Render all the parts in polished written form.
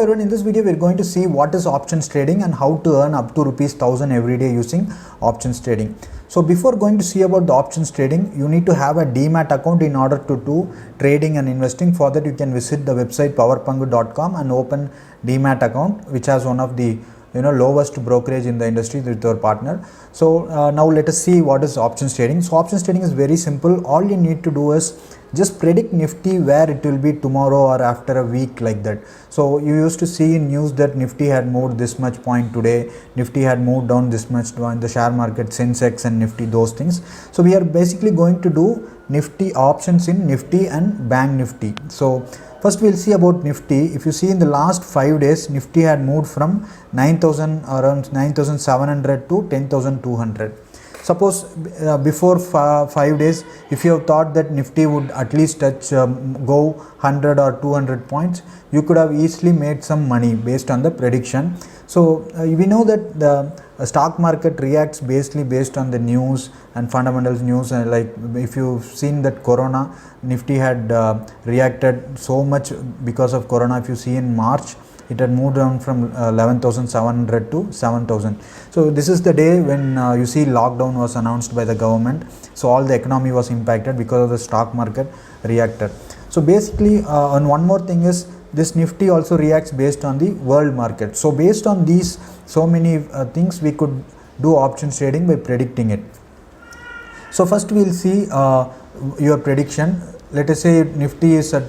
Everyone, in this video we are going to see what is options trading and how to earn up to rupees 1000 every day using options trading. So before going to see about the options trading, you need to have a demat account in order to do trading and investing. For that you can visit the website powerpangu.com and open demat account, which has one of the lowest brokerage in the industry with your partner. So now let us see what is options trading. So options trading is very simple. All you need to do is just predict Nifty where it will be tomorrow or after a week, like that. So you used to see in news that Nifty had moved this much point today, Nifty had moved down this much in the share market, Sensex and Nifty, those things. So we are basically going to do Nifty options in Nifty and Bank Nifty. So first we'll see about Nifty. If you see in the last 5 days, Nifty had moved from 9,000 around 9,700 to 10,200. Suppose before 5 days, if you have thought that Nifty would at least touch go 100 or 200 points, you could have easily made some money based on the prediction. So we know that the stock market reacts basically based on the news and fundamentals news. Like if you've seen that Corona, Nifty had reacted so much because of Corona. If you see in March, it had moved down from 11,700 to 7,000. So this is the day when you see lockdown was announced by the government. So all the economy was impacted because of the stock market reacted. So basically, and one more thing is this Nifty also reacts based on the world market. So based on these so many things, we could do options trading by predicting it. So first we'll see your prediction. Let us say Nifty is at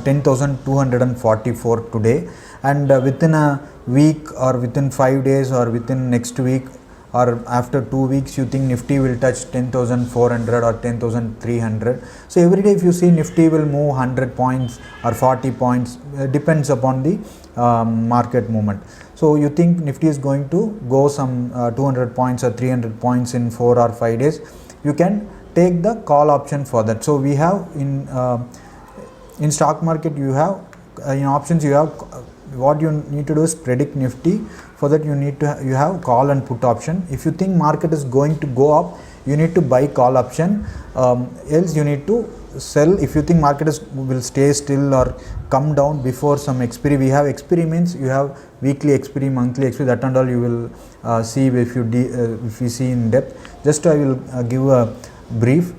10,244 today, and within a week or within 5 days or within next week or after 2 weeks, you think Nifty will touch 10,400 or 10,300. So every day if you see Nifty will move 100 points or 40 points, depends upon the market movement. So you think Nifty is going to go some 200 points or 300 points in 4 or 5 days, you can take the call option for that. So we have in stock market, you have in options, you have what you need to do is predict Nifty. For that you have call and put option. If you think market is going to go up, you need to buy call option, else you need to sell if you think market will stay still or come down before some expiry. We have expiry means you have weekly expiry, monthly expiry, that and all you will see if you see in depth. Just I will give a brief.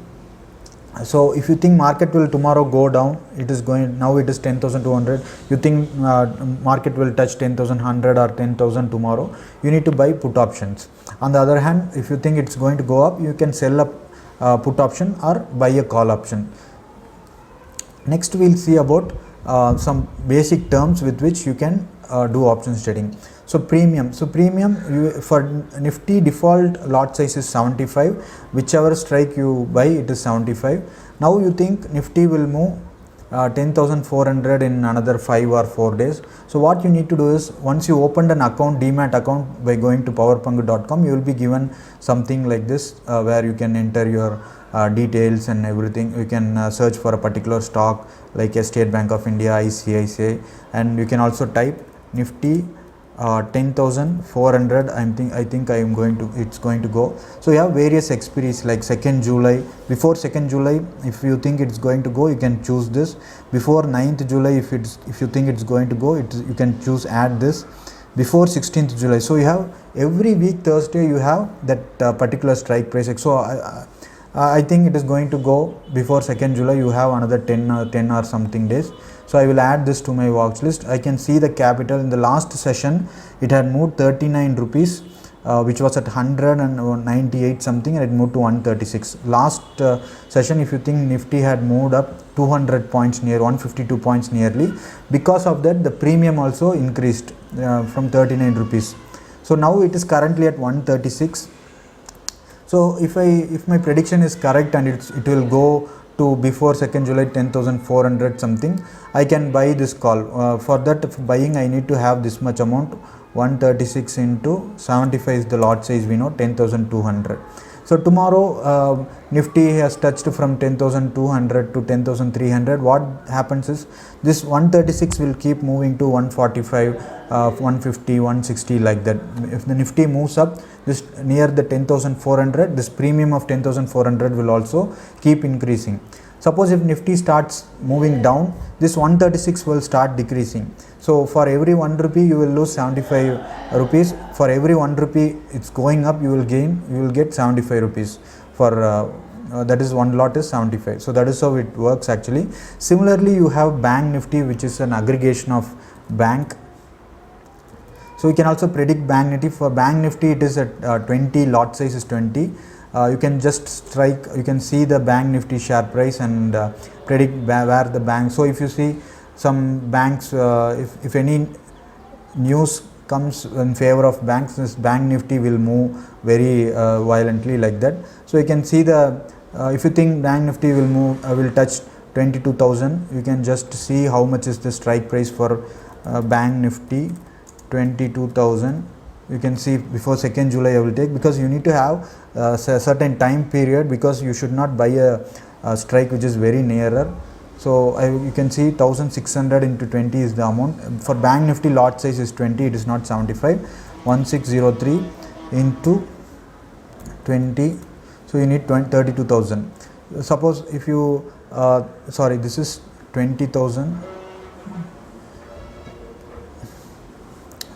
So if you think market will tomorrow go down, it is going, now it is 10,200, you think market will touch 10,100 or 10,000 tomorrow, you need to buy put options. On the other hand, if you think it's going to go up, you can sell a put option or buy a call option. Next we'll see about some basic terms with which you can do options trading. So premium. So premium, for Nifty default lot size is 75. Whichever strike you buy, it is 75. Now you think Nifty will move 10,400 in another 5 or 4 days. So what you need to do is, once you opened an account, demat account, by going to powerpangu.com, you will be given something like this where you can enter your details and everything. You can search for a particular stock like State Bank of India, ICICI, and you can also type Nifty 10,400. I think I am going to, it's going to go. So you have various expiries like 2nd July. Before 2nd July, if you think it's going to go, you can choose this. Before 9th July, if you think it's going to go, you can choose add this. Before 16th July. So you have every week Thursday you have that particular strike price. So I think it is going to go before 2nd July. You have another 10 or something days. So I will add this to my watch list. I can see the capital in the last session, it had moved 39 rupees, which was at 198 something, and it moved to 136. Last session, if you think Nifty had moved up 200 points, near 152 points nearly, because of that the premium also increased from 39 rupees. So now it is currently at 136. So if my prediction is correct and it will go to before 2nd July 10,400 something, I can buy this call. For that buying, I need to have this much amount. 136 into 75 is the lot size, we know, 10,200. So tomorrow Nifty has touched from 10,200 to 10,300. What happens is this 136 will keep moving to 145, 150, 160, like that. If the Nifty moves up this near the 10,400, this premium of 10,400 will also keep increasing. Suppose if Nifty starts moving down, this 136 will start decreasing. So for every 1 rupee you will lose 75 rupees. For every 1 rupee it's going up, you will get 75 rupees. For that is one lot is 75. So that is how it works actually. Similarly, you have Bank Nifty, which is an aggregation of bank. So you can also predict Bank Nifty. For Bank Nifty, it is at 20, lot size is 20. You can just strike, you can see the Bank Nifty share price and predict where the bank. So if you see some banks, if any news comes in favor of banks, this Bank Nifty will move very violently like that. So you can see the if you think Bank Nifty will move, will touch 22,000, you can just see how much is the strike price for Bank Nifty. 22,000. You can see before 2nd July I will take, because you need to have a certain time period, because you should not buy a strike which is very nearer. So you can see 1600 into 20 is the amount. For Bank Nifty, lot size is 20, it is not 75. 1603 into 20, so you need 32,000. Suppose if you sorry, this is 20,000.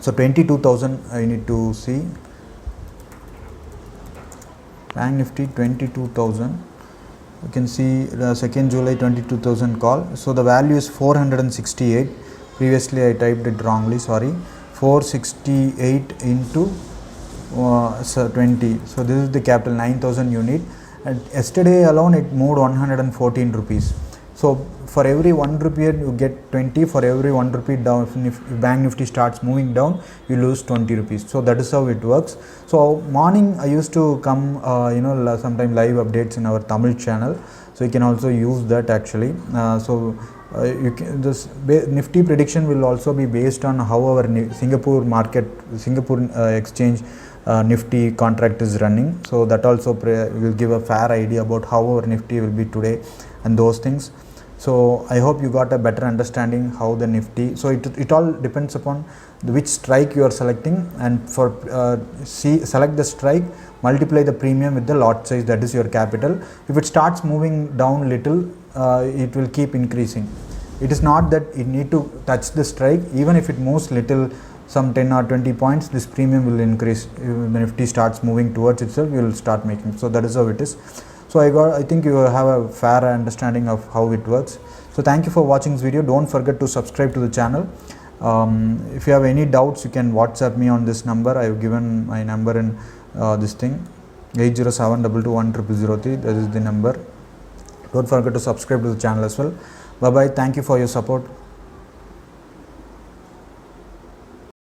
So 22,000 I need to see. Bank Nifty 22,000. You can see the 2nd July 22,000 call. So the value is 468. Previously I typed it wrongly, sorry. 468 into 20. So this is the capital, 9,000 you need. And yesterday alone it moved 114 rupees. So for every 1 rupee you get 20. For every 1 rupee down, if Bank Nifty starts moving down, you lose 20 rupees. So that is how it works. So morning I used to come sometime live updates in our Tamil channel. So you can also use that actually. You can, this Nifty prediction will also be based on how our Singapore exchange Nifty contract is running. So that also will give a fair idea about how our Nifty will be today and those things. So I hope you got a better understanding how the Nifty. So it all depends upon which strike you are selecting, and for select the strike, multiply the premium with the lot size, that is your capital. If it starts moving down little, it will keep increasing. It is not that you need to touch the strike. Even if it moves little, some 10 or 20 points, this premium will increase. When Nifty starts moving towards itself, you will start making. So that is how it is. So I think you have a fair understanding of how it works. So thank you for watching this video. Don't forget to subscribe to the channel. If you have any doubts, you can WhatsApp me on this number. I have given my number in this thing, 807221003. That is the number. Don't forget to subscribe to the channel as well. Bye bye. Thank you for your support.